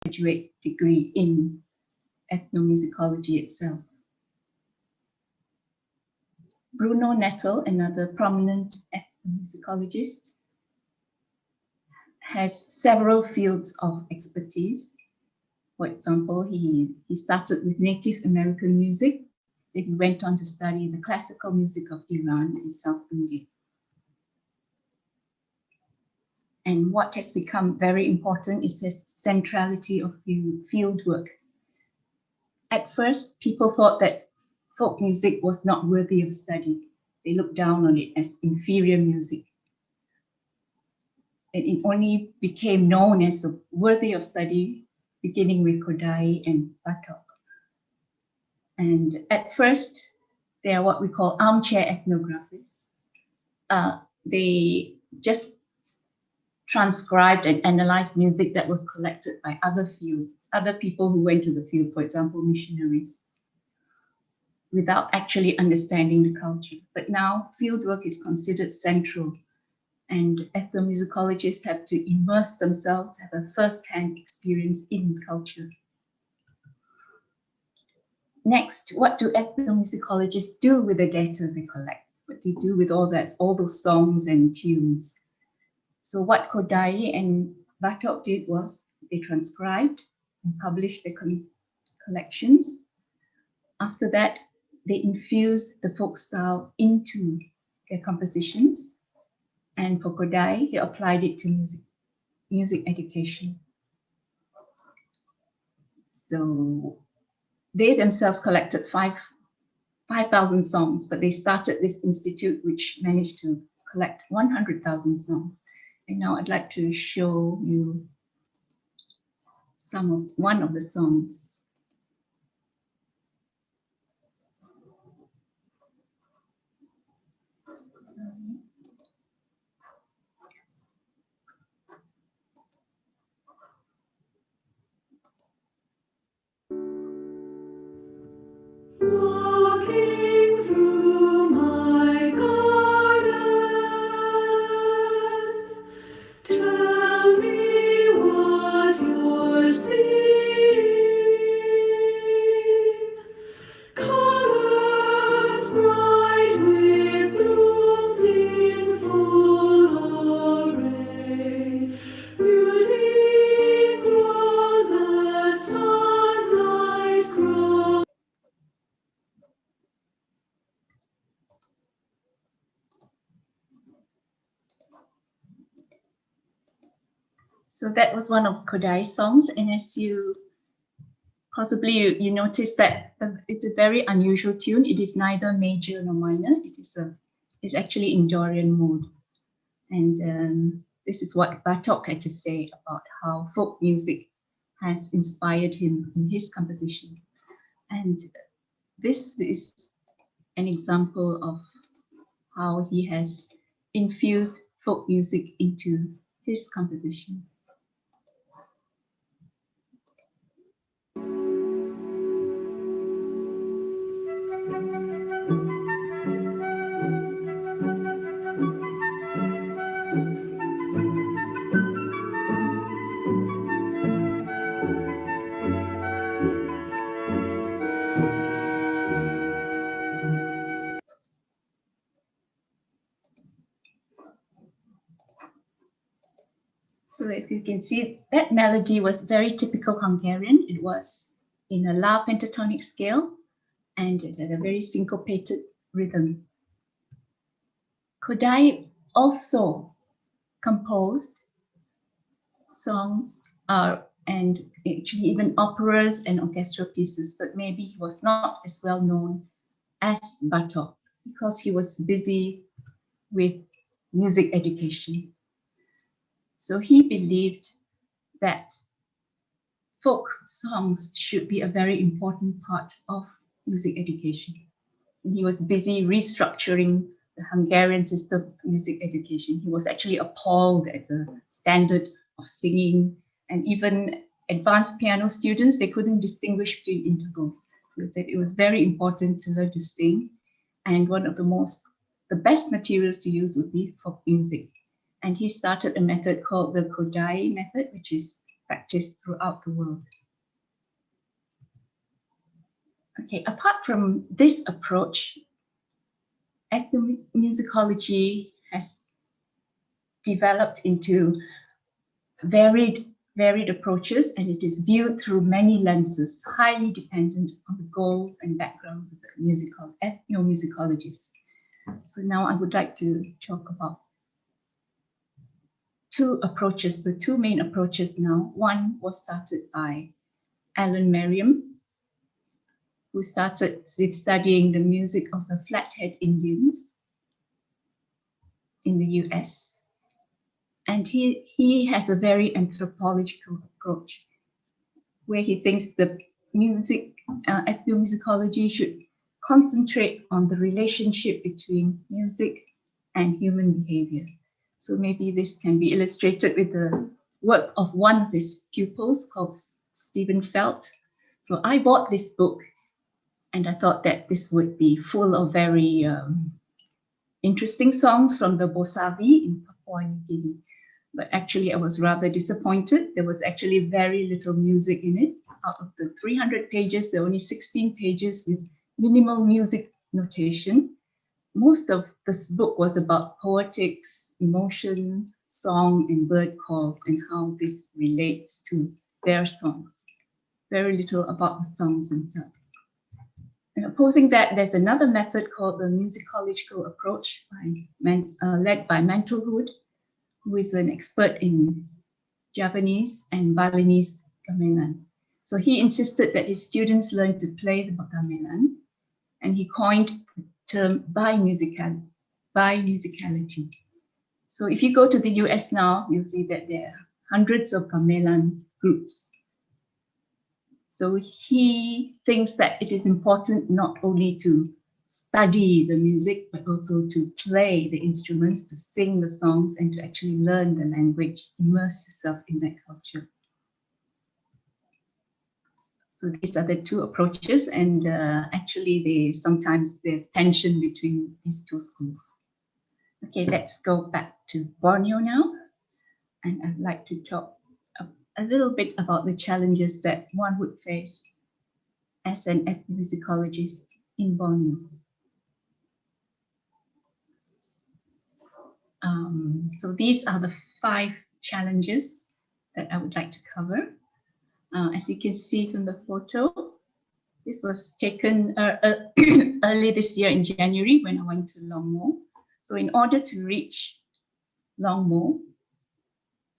graduate degree in ethnomusicology itself. Bruno Nettel, another prominent ethnomusicologist, has several fields of expertise. For example, he started with Native American music, then he went on to study the classical music of Iran and South India. And what has become very important is the centrality of field work. At first, people thought that folk music was not worthy of study. They looked down on it as inferior music. And it only became known as worthy of study, beginning with Kodai and Bartók. And at first, they are what we call armchair ethnographists. They just transcribed and analyzed music that was collected by other people who went to the field, for example, missionaries, without actually understanding the culture. But now fieldwork is considered central, and ethnomusicologists have to immerse themselves, have a first-hand experience in culture. Next, what do ethnomusicologists do with the data they collect? What do you do with all those songs and tunes? So what Kodai and Bartók did was they transcribed and published their collections. After that, they infused the folk style into their compositions. And for Kodai, he applied it to music education. So they themselves collected 5,000 songs, but they started this institute which managed to collect 100,000 songs. And now I'd like to show you one of the songs. Walking through my garden, tell me what you're seeing. Colors bright with blooms in full array. Beauty grows as sunlight grows. So that was one of Kodai's songs, and as you possibly you notice that it's a very unusual tune. It is neither major nor minor. It's actually in Dorian mode, and this is what Bartók had to say about how folk music has inspired him in his composition. And this is an example of how he has infused folk music into his compositions. So as you can see, that melody was very typical Hungarian. It was in a La pentatonic scale, and it had a very syncopated rhythm. Kodai also composed songs and actually even operas and orchestral pieces, but maybe he was not as well known as Bartók because he was busy with music education. So he believed that folk songs should be a very important part of music education. And he was busy restructuring the Hungarian system of music education. He was actually appalled at the standard of singing, and even advanced piano students, they couldn't distinguish between intervals. So he said it was very important to learn to sing, and one of the best materials to use would be folk music. And he started a method called the Kodai method, which is practiced throughout the world. Okay, apart from this approach, ethnomusicology has developed into varied approaches, and it is viewed through many lenses, highly dependent on the goals and backgrounds of the ethnomusicologists. So now I would like to talk about two approaches, the two main approaches now. One was started by Alan Merriam, who started with studying the music of the Flathead Indians in the US. And he has a very anthropological approach, where he thinks the music, ethnomusicology should concentrate on the relationship between music and human behavior. So maybe this can be illustrated with the work of one of his pupils called Stephen Felt. So I bought this book, and I thought that this would be full of very interesting songs from the Bosavi in Papua New Guinea. But actually, I was rather disappointed. There was actually very little music in it. Out of the 300 pages, there were only 16 pages with minimal music notation. Most of this book was about poetics, emotion, song, and bird calls, and how this relates to their songs. Very little about the songs themselves. And opposing that, there's another method called the musicological approach, led by Mantelhood, who is an expert in Javanese and Balinese gamelan. So he insisted that his students learn to play the gamelan, and he coined the term bimusicality. So if you go to the US now, you'll see that there are hundreds of gamelan groups. So he thinks that it is important not only to study the music, but also to play the instruments, to sing the songs, and to actually learn the language, immerse yourself in that culture. So these are the two approaches, and actually sometimes there's tension between these two schools. Okay, let's go back to Borneo now, and I'd like to talk a little bit about the challenges that one would face as an ethnomusicologist in Borneo. So these are the 5 challenges that I would like to cover. As you can see from the photo, this was taken early this year in January when I went to Longmo. So in order to reach Longmo,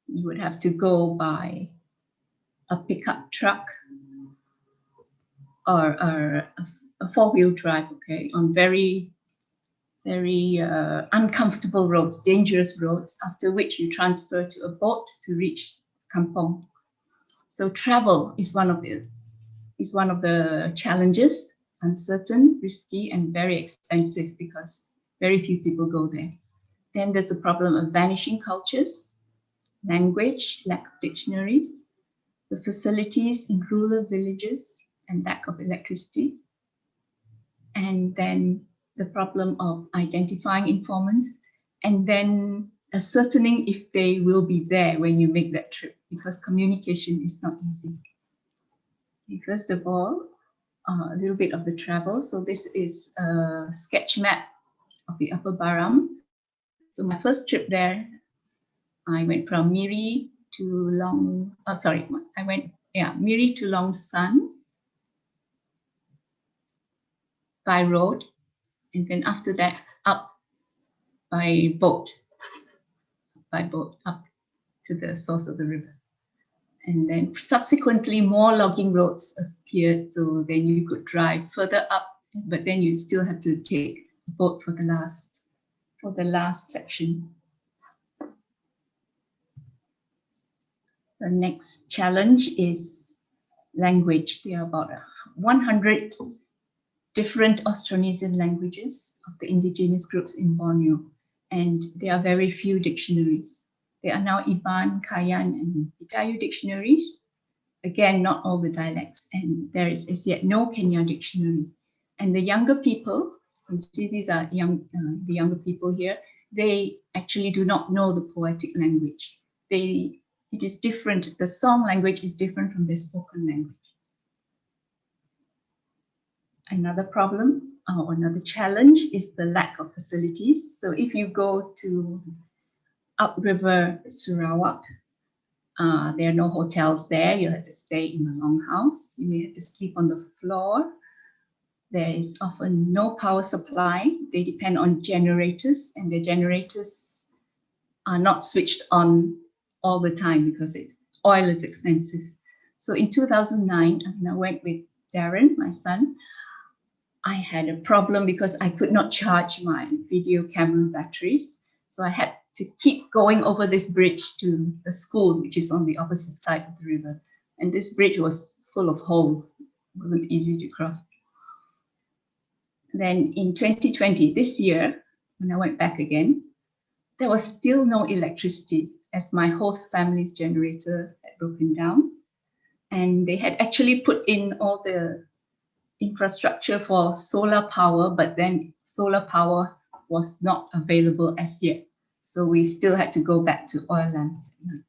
you would have to go by a pickup truck or a 4-wheel drive, okay, on very uncomfortable roads, dangerous roads, after which you transfer to a boat to reach Kampong. So travel is one of the challenges, uncertain, risky, and very expensive because very few people go there. Then there's a problem of vanishing cultures, language, lack of dictionaries, the facilities in rural villages, and lack of electricity. And then the problem of identifying informants, and then ascertaining if they will be there when you make that trip, because communication is not easy. Okay, first of all, a little bit of the travel. So this is a sketch map of the Upper Baram. So my first trip there, I went from Miri to Miri to Longsan by road, and then after that up by boat up to the source of the river. And then subsequently more logging roads appeared, so then you could drive further up, but then you still have to take a boat for the last section. The next challenge is language. There are about 100 different Austronesian languages of the indigenous groups in Borneo, and there are very few dictionaries. There are now Iban, Kayan, and Bitayu dictionaries. Again, not all the dialects, and there is as yet no Kenyan dictionary. And the younger people, you can see these are the younger people here, they actually do not know the poetic language. They it is different. The song language is different from the spoken language. Another problem or another challenge is the lack of facilities. So if you go to upriver Sarawak, there are no hotels there. You have to stay in a longhouse. You may have to sleep on the floor. There is often no power supply. They depend on generators, and the generators are not switched on all the time because oil is expensive. So in 2009, I went with Darren, my son. I had a problem because I could not charge my video camera batteries. So I had to keep going over this bridge to the school, which is on the opposite side of the river. And this bridge was full of holes. It wasn't easy to cross. Then in 2020, this year, when I went back again, there was still no electricity as my host family's generator had broken down. And they had actually put in all the infrastructure for solar power, but then solar power was not available as yet. So we still had to go back to oil lamps at night.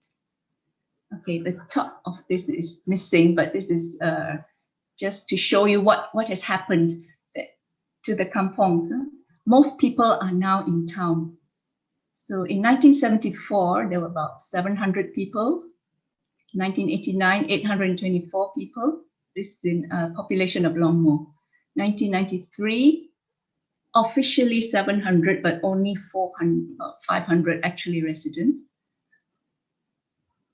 Okay, the top of this is missing, but this is just to show you what has happened to the kampongs. Most people are now in town. So in 1974, there were about 700 people. 1989, 824 people. This is in a population of Longmo. 1993, officially 700, but only 500 actually residents.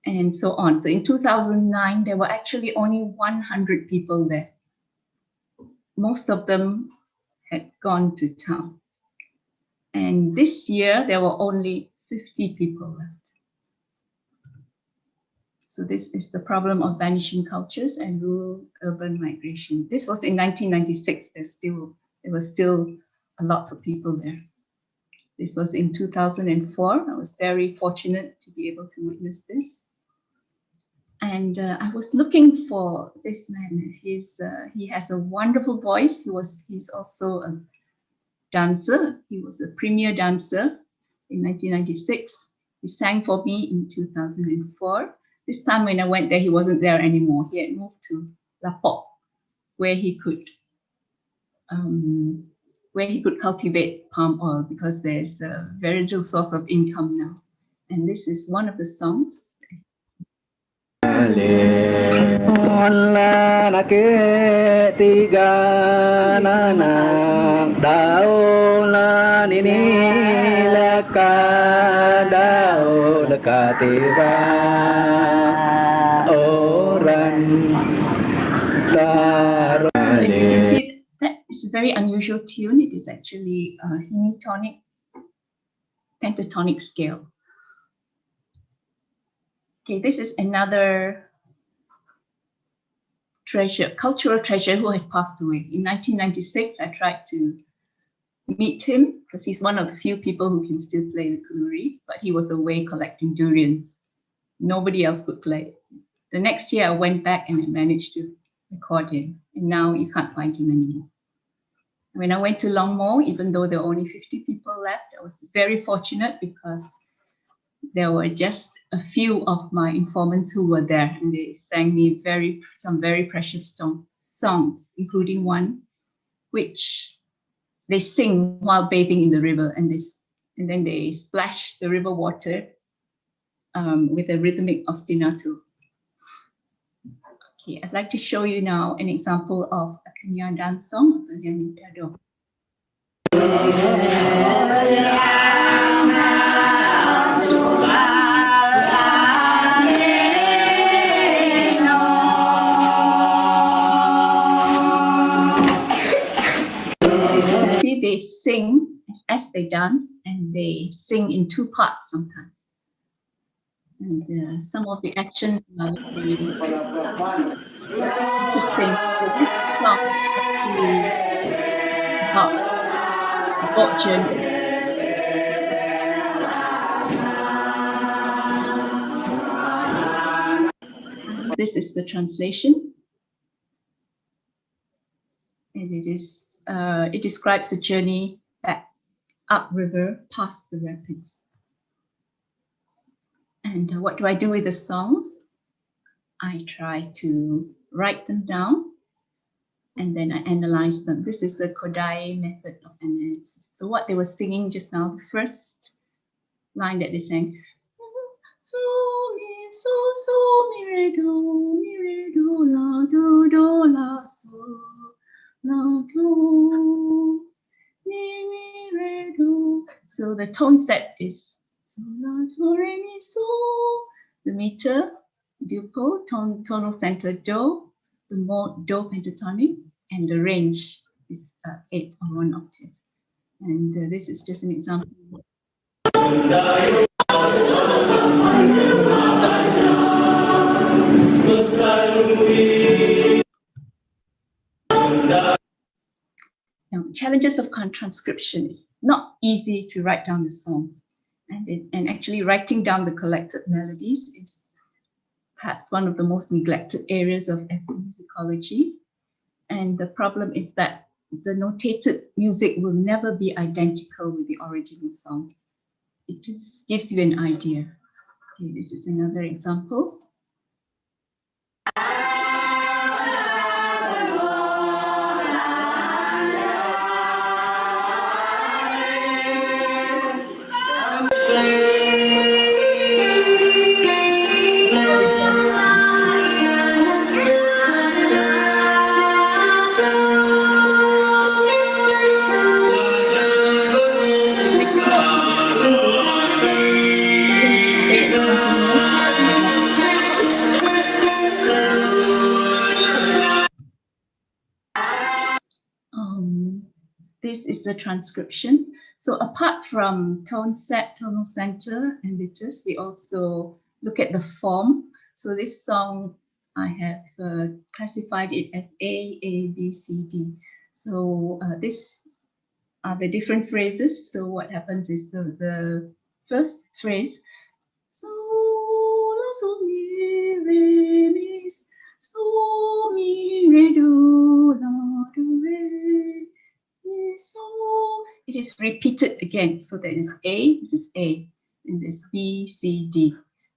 And so on. So in 2009, there were actually only 100 people there. Most of them had gone to town. And this year, there were only 50 people left. So this is the problem of vanishing cultures and rural-urban migration. This was in 1996. There was still a lot of people there. This was in 2004. I was very fortunate to be able to witness this. And I was looking for this man. He has a wonderful voice. He's also a dancer. He was a premier dancer in 1996. He sang for me in 2004. This time when I went there, he wasn't there anymore. He had moved to Lapok, where he could cultivate palm oil because there's a very little source of income now. And this is one of the songs. So as you can see, that is a very unusual tune. It is actually a Hemi tonic pentatonic scale. Okay, this is another cultural treasure who has passed away. In 1996, I tried to meet him because he's one of the few people who can still play the kuluri, but he was away collecting durians. Nobody else could play. The next year I went back and I managed to record him, and now you can't find him anymore. When I went to Longmo, even though there were only 50 people left, I was very fortunate because there were just a few of my informants who were there, and they sang me some very precious songs, including one which they sing while bathing in the river, and then they splash the river water with a rhythmic ostinato. Okay, I'd like to show you now an example of a Kenyan dance song of Béla Bartók. See, they sing as they dance, and they sing in two parts sometimes. And some of the actions are very interesting. So this song is about a boat journey. This is the translation, and it describes the journey back upriver past the rapids. And what do I do with the songs? I try to write them down and then I analyze them. This is the Kodai method of analysis. So what they were singing just now, the first line that they sang, so mi re do la do la so la do mi re do. So the tone set is so la do re mi so. The meter, duple, tonal center do, the mode do pentatonic, and the range is 8 or 1 octave. And this is just an example. Now, challenges of transcription is not easy to write down the songs, and actually writing down the collected melodies is perhaps one of the most neglected areas of ethnomusicology. And the problem is that the notated music will never be identical with the original song. It just gives you an idea. Okay, this is another example. This is the transcription. So apart from tone set, tonal center, and meters, we also look at the form. So this song, I have classified it as A, B, C, D. So these are the different phrases. So what happens is the first phrase, so, la, so, mi, re, mi, so, mi, re, do, la, do, re. So it is repeated again. So there is A, this is A, and there's B, C, D.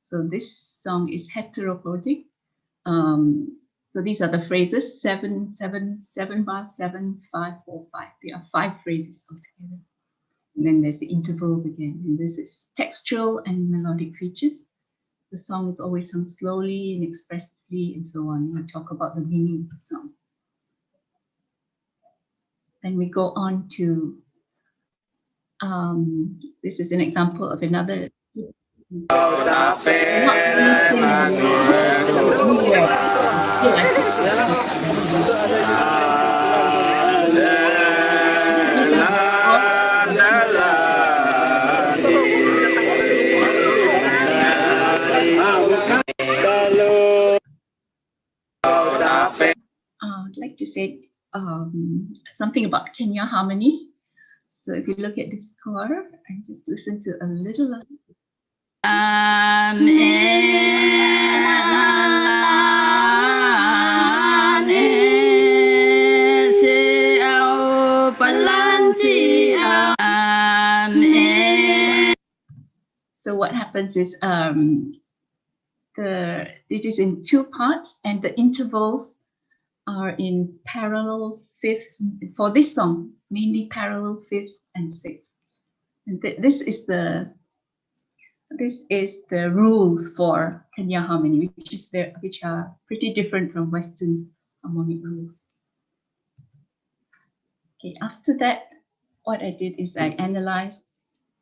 So this song is heterochordic. So these are the phrases 7, 7, 7 bar, 7, 5, 4, 5. There are 5 phrases altogether. And then there's the intervals again. And this is textual and melodic features. The song is always sung slowly and expressively and so on. We talk about the meaning of the song. Then we go on to, this is an example of another. I'd like to say something about Kenya harmony. So if you look at this score and just listen to a little of it. So what happens is it is in 2 parts and the intervals are in parallel fifths for this song, mainly parallel fifths and sixths. And this is the rules for Kenya harmony, which are pretty different from Western harmonic rules. Okay, after that, what I did is I analyzed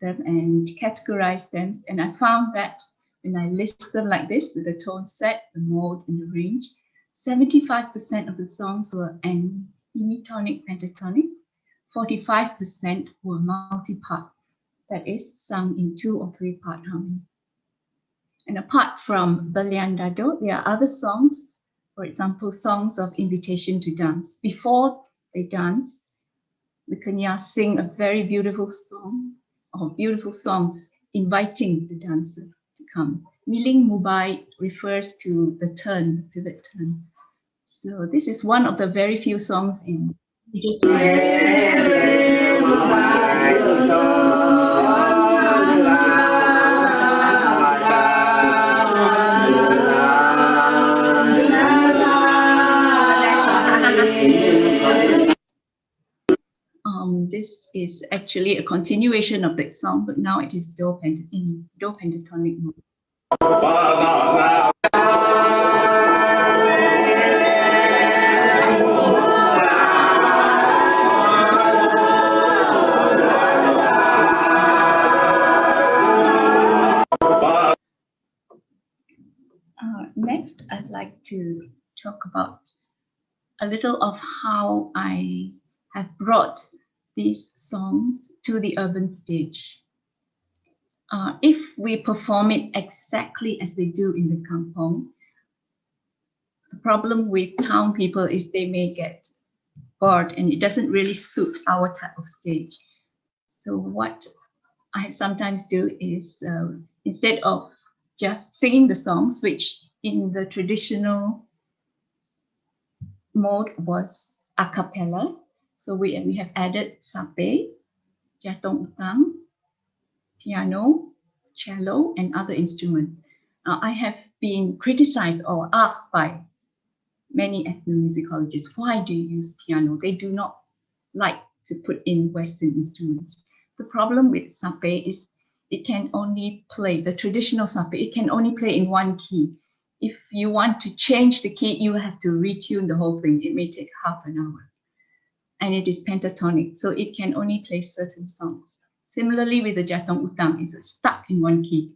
them and categorized them, and I found that when I list them like this with the tone set, the mode, and the range, 75% of the songs were hemitonic pentatonic, 45% were multi-part, that is, sung in 2 or 3 part harmony. And apart from Balian Dado, there are other songs, for example, songs of invitation to dance. Before they dance, the Kenyah sing a very beautiful song, or beautiful songs, inviting the dancer to come. Miling Mubai refers to the turn, pivot turn. So this is one of the very few songs in this is actually a continuation of that song, but now it is in do pentatonic mode. Next, I'd like to talk about a little of how I have brought these songs to the urban stage. If we perform it exactly as they do in the kampong, the problem with town people is they may get bored and it doesn't really suit our type of stage. So what I sometimes do is instead of just singing the songs, which in the traditional mode was a cappella. So we have added sape, jatong utang, piano, cello, and other instruments. I have been criticized or asked by many ethnomusicologists, why do you use piano? They do not like to put in Western instruments. The problem with sape is it can only play, the traditional sape, it can only play in one key. If you want to change the key, you have to retune the whole thing. It may take half an hour. And it is pentatonic, so it can only play certain songs. Similarly with the jatong utang, it's stuck in one key.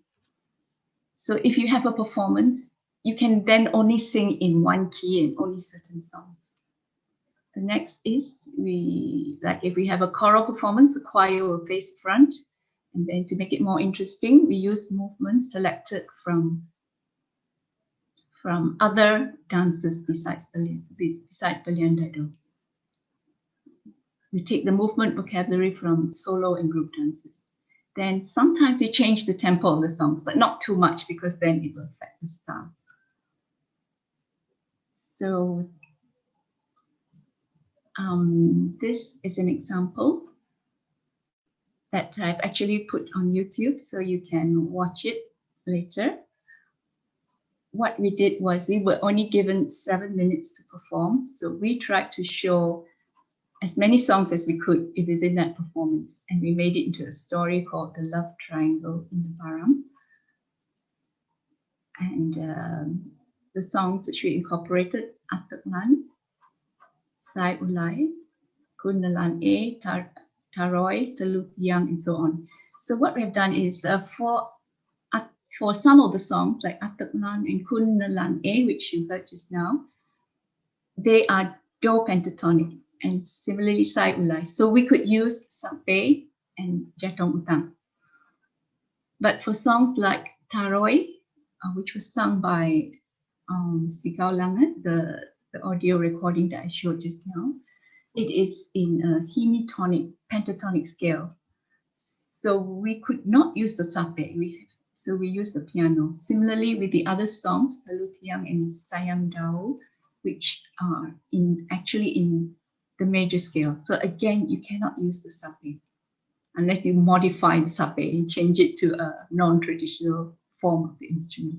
So if you have a performance, you can then only sing in one key and only certain songs. The next is, if we have a choral performance, the choir will face front. And then to make it more interesting, we use movements selected from other dances besides Belian Dado. We take the movement vocabulary from solo and group dances. Then sometimes we change the tempo of the songs, but not too much because then it will affect the style. So this is an example that I've actually put on YouTube, so you can watch it later. What we did was we were only given 7 minutes to perform. So we tried to show as many songs as we could within that performance. And we made it into a story called The Love Triangle in the Baram. And the songs which we incorporated, Atak Lan, Sai Ulai, Kunalan A, Taroy, Telut Yang, and so on. So what we've done is for some of the songs like Atak Lan and Kun Nalan A, which you heard just now, they are do pentatonic, and similarly Sai Ulai. So we could use sape and jatong utang. But for songs like Taroy, which was sung by Sigau Langat, the audio recording that I showed just now, it is in a Hemi tonic, pentatonic scale. So we could not use the sape. So we use the piano. Similarly with the other songs, Telut Yang and Sayang Dao, which are actually in the major scale. So again, you cannot use the sape unless you modify the sape and change it to a non-traditional form of the instrument.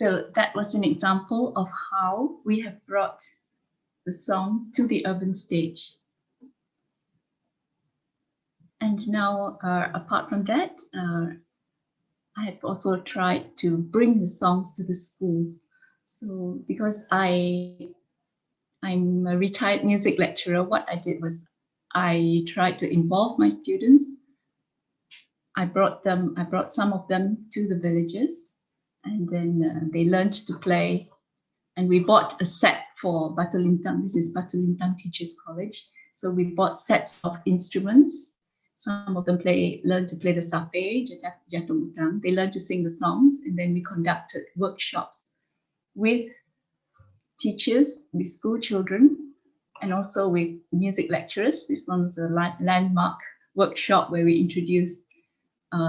So that was an example of how we have brought the songs to the urban stage. And now, apart from that, I have also tried to bring the songs to the schools. So because I'm a retired music lecturer, what I did was I tried to involve my students. I brought some of them to the villages, and then they learned to play. And we bought a set for Batulintang. This is Batulintang Teachers College. So we bought sets of instruments. Some of them learned to play the sape, jatuh utang. They learned to sing the songs, and then we conducted workshops with teachers, with school children, and also with music lecturers. This one was a landmark workshop where we introduced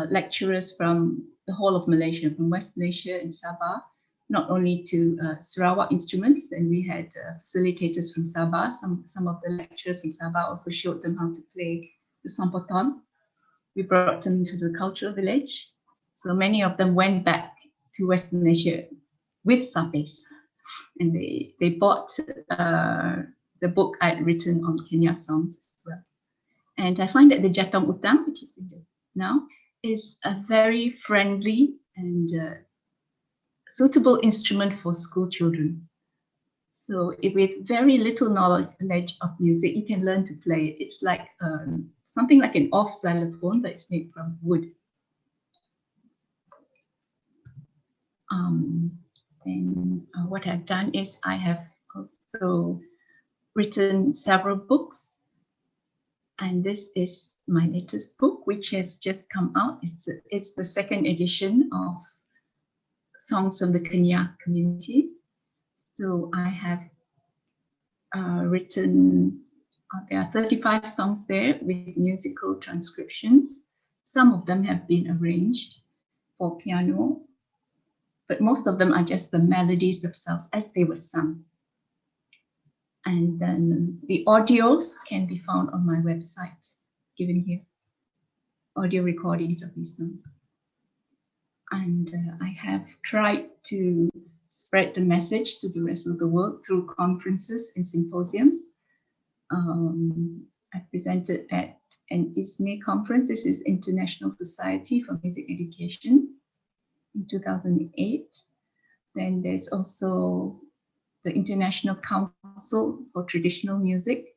lecturers from the whole of Malaysia, from West Malaysia and Sabah, not only to Sarawak instruments. Then we had facilitators from Sabah. Some of the lecturers from Sabah also showed them how to play the sampoton. We brought them to the cultural village. So many of them went back to West Malaysia with sapes, and they bought the book I'd written on Kenya songs as well. And I find that the jatong utang, which is now, is a very friendly and suitable instrument for school children. So with very little knowledge of music, you can learn to play it. It's like something like an off xylophone, but it's made from wood. And what I've done is I have also written several books, and this is my latest book, which has just come out. It's the second edition of Songs from the Kenyah community. So I have written, there are 35 songs there with musical transcriptions. Some of them have been arranged for piano, but most of them are just the melodies themselves as they were sung. And then the audios can be found on my website, given here, audio recordings of these songs. And I have tried to spread the message to the rest of the world through conferences and symposiums. I presented at an ISME conference. This is International Society for Music Education in 2008. Then there's also the International Council for Traditional Music,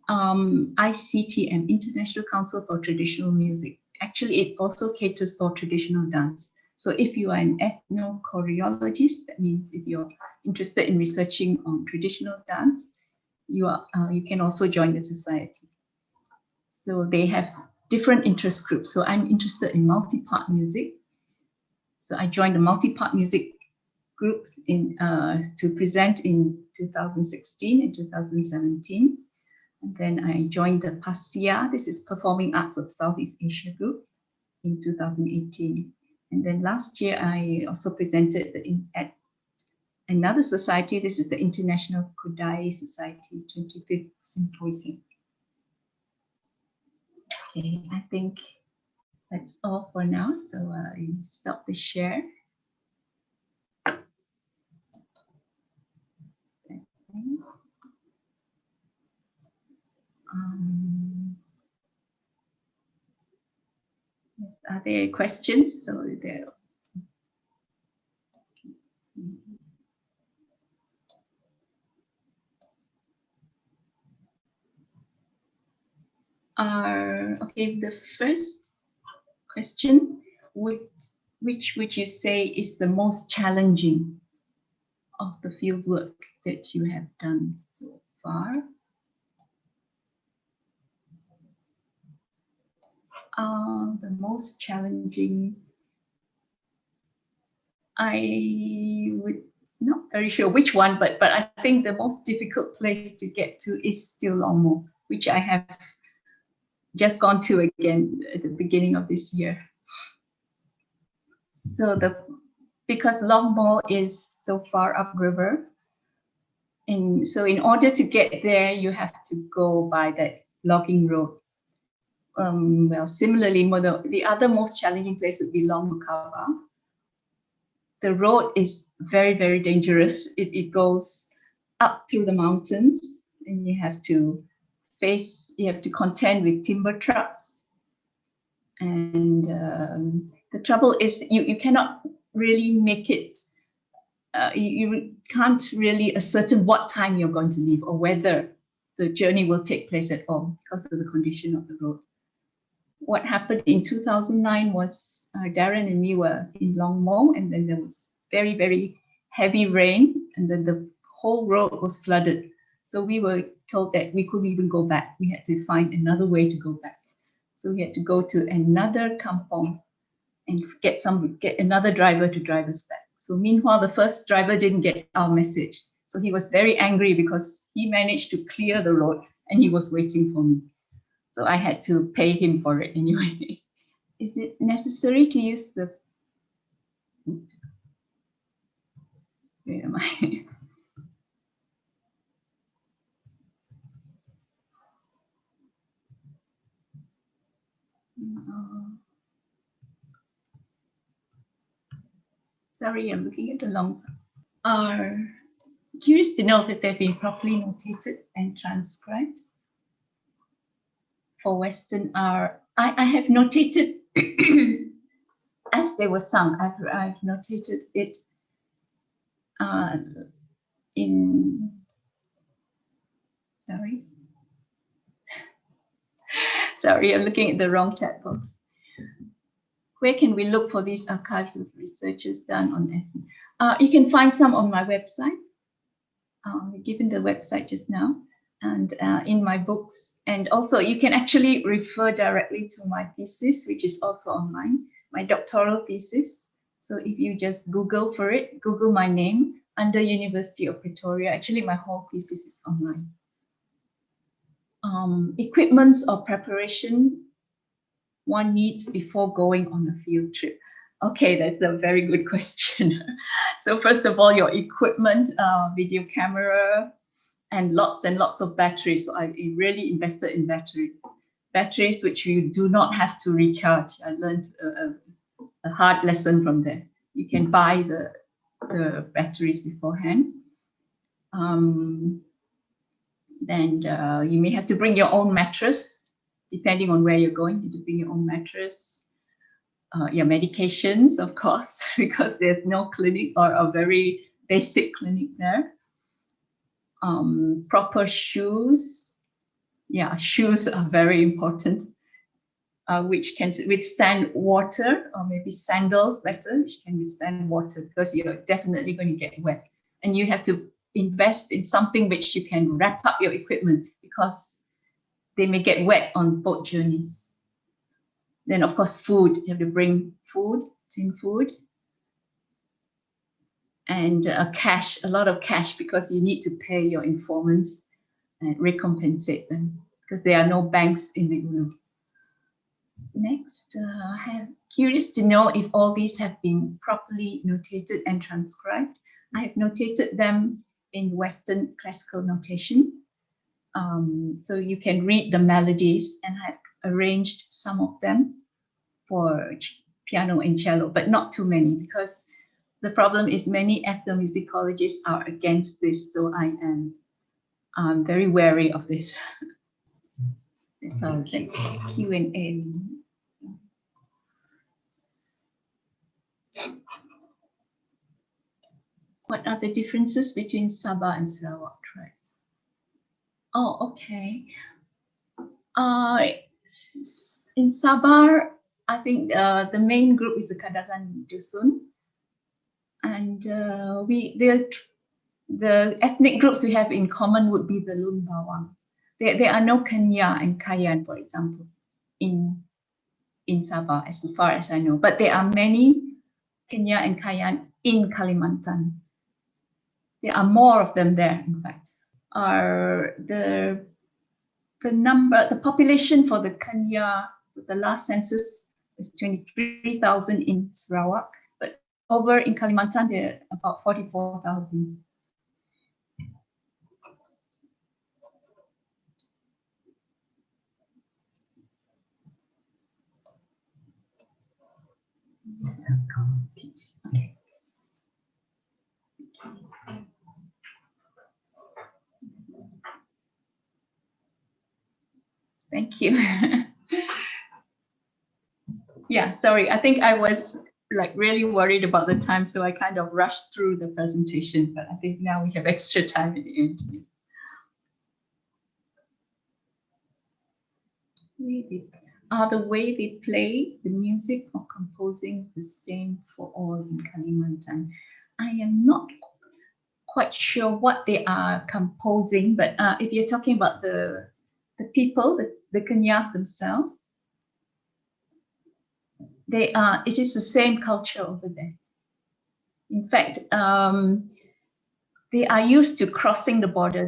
ICTM, International Council for Traditional Music. Actually, it also caters for traditional dance. So if you are an ethnomusicologists, that means if you're interested in researching on traditional dance, you can also join the society. So they have different interest groups. So I'm interested in multi-part music. So I joined the multi-part music groups to present in 2016 and 2017. And then I joined the PASIA, this is Performing Arts of Southeast Asia group, in 2018. And then last year, I also presented at another society. This is the International Kudai Society 25th Symposium. Okay, I think that's all for now. So I stop the share. Are there questions? So there. Okay, the first question, which would you say is the most challenging of the field work that you have done so far? The most challenging, I would not very sure which one, but I think the most difficult place to get to is still Longmo, which I have just gone to again at the beginning of this year. So because Longmo is so far upriver, so in order to get there, you have to go by that logging road. Well, similarly, the other most challenging place would be Longmokava. The road is very, very dangerous. It goes up through the mountains, and you have to contend with timber trucks. And the trouble is you cannot really make it, you can't really ascertain what time you're going to leave or whether the journey will take place at all because of the condition of the road. What happened in 2009 was Darren and me were in Longmo, and then there was very, very heavy rain, and then the whole road was flooded. So we were told that we couldn't even go back. We had to find another way to go back. So we had to go to another kampong and get another driver to drive us back. So meanwhile, the first driver didn't get our message. So he was very angry because he managed to clear the road and he was waiting for me. So I had to pay him for it anyway. Is it necessary to use the... Oops. Where am I? Sorry, I'm looking at the long. Curious to know if they've been properly notated and transcribed. For Western R, I have notated as they were sung. I've notated it in. Sorry, I'm looking at the wrong chat box. Where can we look for these archives of researches done on ethnic? You can find some on my website. We've given the website just now, and in my books. And also, you can actually refer directly to my thesis, which is also online, my doctoral thesis. So if you just Google for it, Google my name under University of Pretoria. Actually, my whole thesis is online. Equipments or preparation one needs before going on a field trip. Okay, that's a very good question. So first of all, your equipment, video camera, and lots of batteries. So I really invested in batteries which you do not have to recharge. I learned a hard lesson from there. You can buy the batteries beforehand. Then you may have to bring your own mattress, depending on where you're going. You need to bring your own mattress. Your medications, of course, because there's no clinic or a very basic clinic there. Proper shoes. Yeah, shoes are very important, which can withstand water, or maybe sandals better, which can withstand water, because you're definitely going to get wet. And you have to invest in something which you can wrap up your equipment, because they may get wet on boat journeys. Then, of course, food. You have to bring food, tin food. And cash, a lot of cash, because you need to pay your informants and recompensate them, because there are no banks in the UNO. Next, I'm curious to know if all these have been properly notated and transcribed. I have notated them in Western classical notation. So you can read the melodies, and I've arranged some of them for piano and cello, but not too many, because the problem is many ethnomusicologists are against this, so I am very wary of this. That's all. Like Q&A. What are the differences between Sabah and Sarawak tribes? Oh, okay. In Sabah, I think the main group is the Kadazan Dusun, and the ethnic groups we have in common would be the Lun Bawang. There are no Kenyah and Kayan, for example, in in Sabah, as far as I know. But there are many Kenyah and Kenyan in Kalimantan. There are more of them there, in fact. The population for the Kenyah, the last census is 23,000 in Sarawak, but over in Kalimantan, there are about 44,000. Okay. Thank you. Yeah, sorry. I think I was like really worried about the time, so I kind of rushed through the presentation, but I think now we have extra time at the end. The way they play the music or composing is the same for all in Kalimantan. I am not quite sure what they are composing, but if you're talking about the people, the Kenyah themselves, it is the same culture over there. In fact, they are used to crossing the border.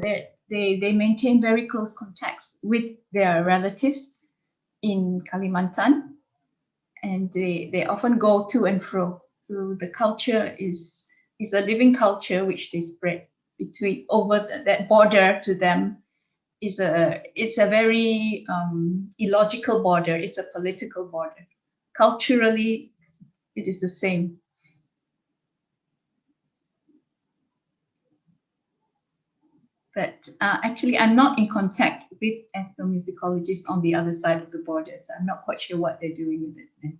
They maintain very close contacts with their relatives in Kalimantan, and they often go to and fro. So the culture is a living culture which they spread between that border to them. It's a very illogical border. It's a political border. Culturally, it is the same. But actually, I'm not in contact with ethnomusicologists on the other side of the border, so I'm not quite sure what they're doing with it then.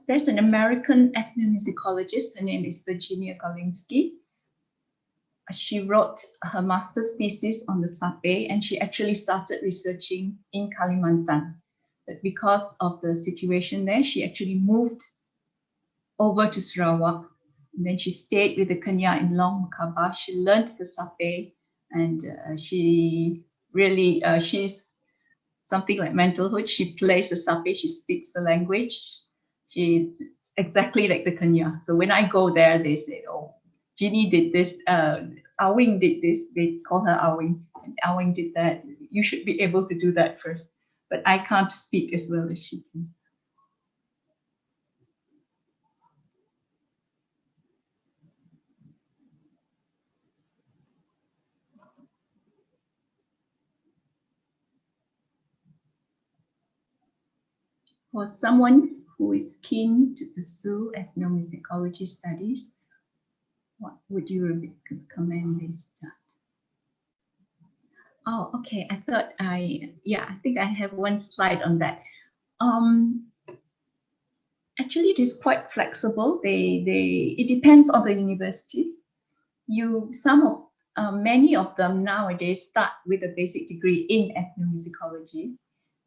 There's an American ethnomusicologist. Her name is Virginia Golinsky. She wrote her master's thesis on the Sape, and she actually started researching in Kalimantan. But because of the situation there, she actually moved over to Sarawak. And then she stayed with the Kenyah in Long Mukaba. She learned the Sape, and she really, she's something like mentalhood. She plays the Sape, she speaks the language. She's exactly like the Kenyah. So when I go there, they say, oh, Ginny did this, Awing did this. They call her Awing, and Awing did that. You should be able to do that first. But I can't speak as well as she can. For someone who is keen to pursue ethnomusicology studies, what would you recommend they start? Oh, okay. I think I have one slide on that. Actually, it is quite flexible. It depends on the university. Many of them nowadays start with a basic degree in ethnomusicology.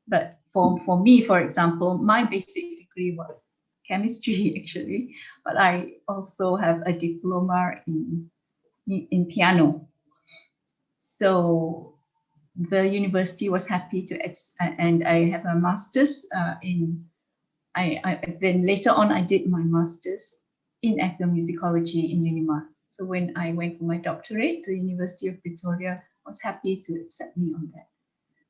But for me, for example, my basic degree was chemistry actually, but I also have a diploma in piano. So the university was happy to, and I have a master's then later on I did my master's in ethnomusicology in UNIMAS. So when I went for my doctorate, the University of Pretoria was happy to accept me on that.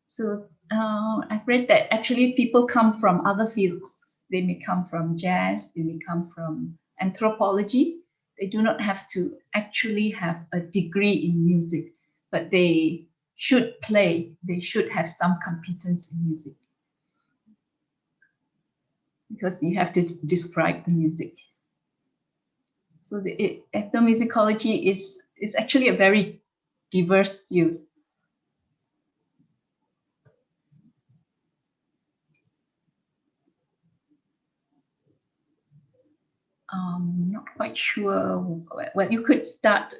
So I've read that actually people come from other fields. They may come from jazz, they may come from anthropology. They do not have to actually have a degree in music, but they should play. They should have some competence in music, because you have to describe the music. So the ethnomusicology is actually a very diverse field. Not quite sure. Well, you could start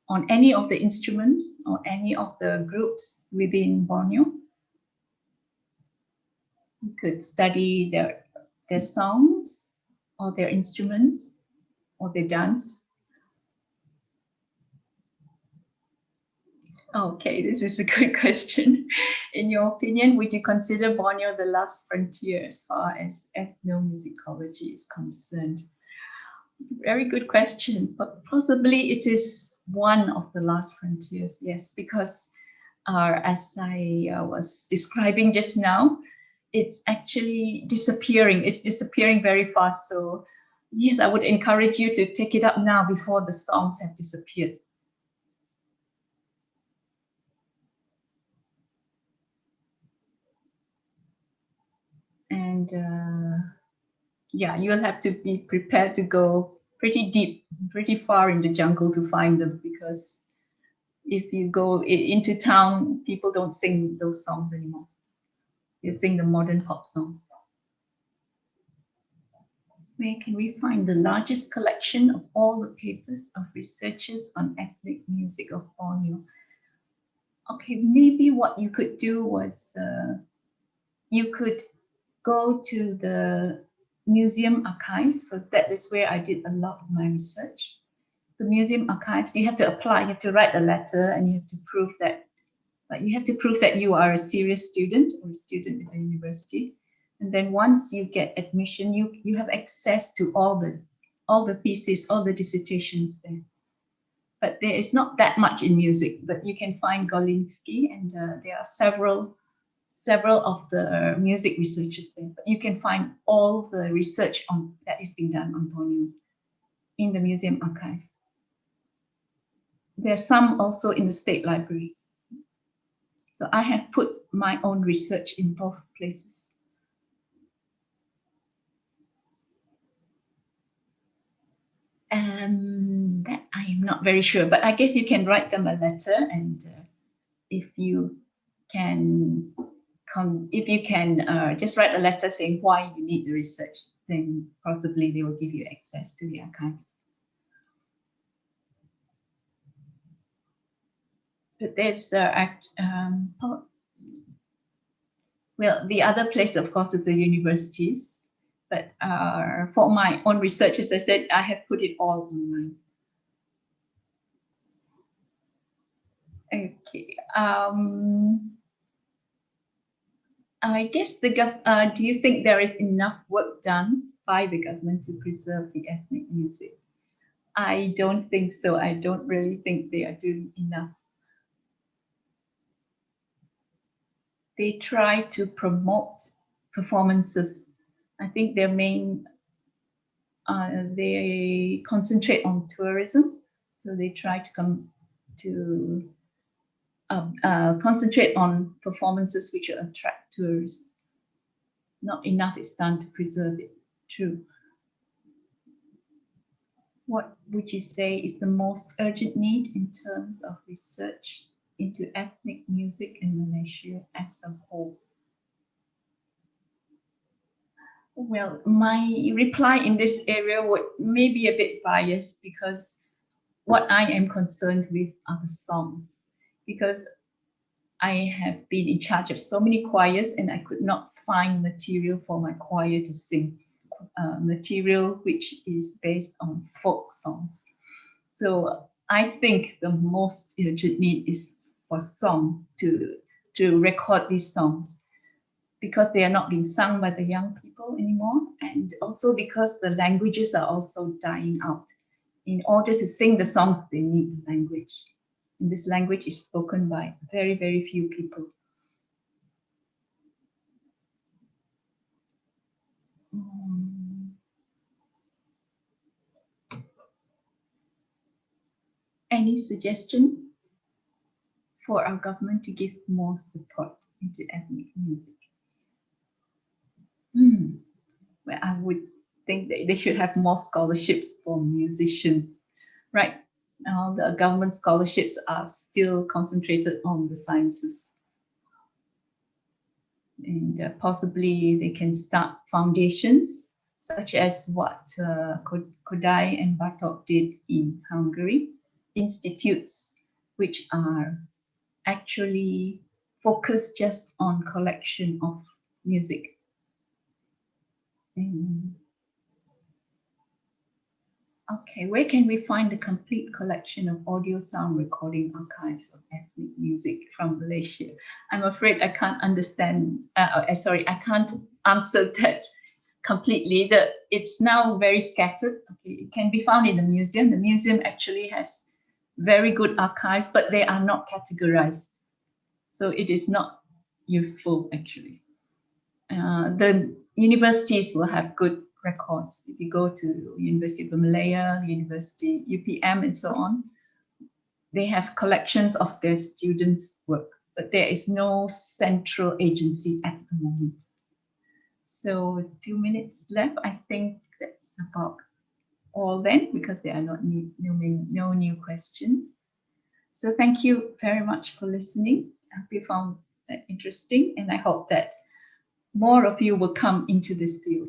on any of the instruments or any of the groups within Borneo. You could study their songs or their instruments or their dance. Okay, this is a good question. In your opinion, would you consider Borneo the last frontier as far as ethnomusicology is concerned? Very good question, but possibly it is one of the last frontiers, yes, because as I was describing just now, it's actually disappearing. It's disappearing very fast. So yes, I would encourage you to take it up now before the songs have disappeared. And yeah, you'll have to be prepared to go pretty deep, pretty far in the jungle to find them, because if you go into town, people don't sing those songs anymore. They sing the modern pop songs. Where can we find the largest collection of all the papers of researchers on ethnic music of Borneo? Okay, maybe what you could do was you could go to the museum archives, because that is where I did a lot of my research. The museum archives, you have to apply, you have to write a letter, and you have to prove that, you are a serious student or a student at the university. And then once you get admission, you have access to all the theses, all the dissertations there. But there is not that much in music, but you can find Golinsky, and there are several of the music researchers there. But you can find all the research that is being done on Borneo in the museum archives. There's some also in the State Library. So I have put my own research in both places. That I am not very sure, but I guess you can write them a letter, and if you can just write a letter saying why you need the research, then possibly they will give you access to the archives. But there's well, the other place, of course, is the universities. But for my own research, as I said, I have put it all online. Okay. I guess do you think there is enough work done by the government to preserve the ethnic music? I don't think so. I don't really think they are doing enough. They try to promote performances. I think their main, they concentrate on tourism. So they try to come to concentrate on performances which will attract tourists. Not enough is done to preserve it. True. What would you say is the most urgent need in terms of research into ethnic music in Malaysia as a whole? Well, my reply in this area may be a bit biased, because what I am concerned with are the songs, because I have been in charge of so many choirs and I could not find material for my choir to sing, material which is based on folk songs. So I think the most urgent need is for song to record these songs, because they are not being sung by the young people anymore, and also because the languages are also dying out. In order to sing the songs, they need the language. And this language is spoken by very, very few people. Any suggestion for our government to give more support into ethnic music? Well, I would think that they should have more scholarships for musicians. Right now, the government scholarships are still concentrated on the sciences. And possibly they can start foundations, such as what Kodai and Bartók did in Hungary, institutes which are actually focused just on collection of music. Okay, where can we find the complete collection of audio sound recording archives of ethnic music from Malaysia? I'm afraid I can't understand, sorry, I can't answer that completely. It's now very scattered. Okay, it can be found in the museum. The museum actually has very good archives, but they are not categorized. So it is not useful actually. The universities will have good records. If you go to University of Malaya, University, UPM, and so on, they have collections of their students' work, but there is no central agency at the moment. So 2 minutes left. I think that's about all then, because there are no new questions. So thank you very much for listening. I hope you found that interesting, and I hope that more of you will come into this field.